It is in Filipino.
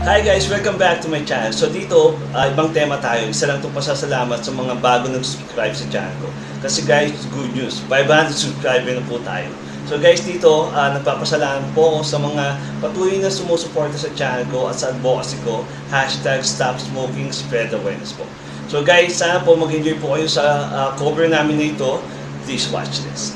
Hi guys! Welcome back to my channel. So dito, ibang tema tayo. Isa lang itong pasasalamat sa mga bago nag-subscribe sa channel ko. Kasi guys, good news. 500 subscriber na po tayo. So guys, dito, nagpapasalamat po ako sa mga patuloy na sumusuporta sa channel ko at sa advocacy ko. #Stop Smoking, Spread Awareness po. So guys, sana po mag-enjoy po kayo sa cover namin na ito. Please watch this.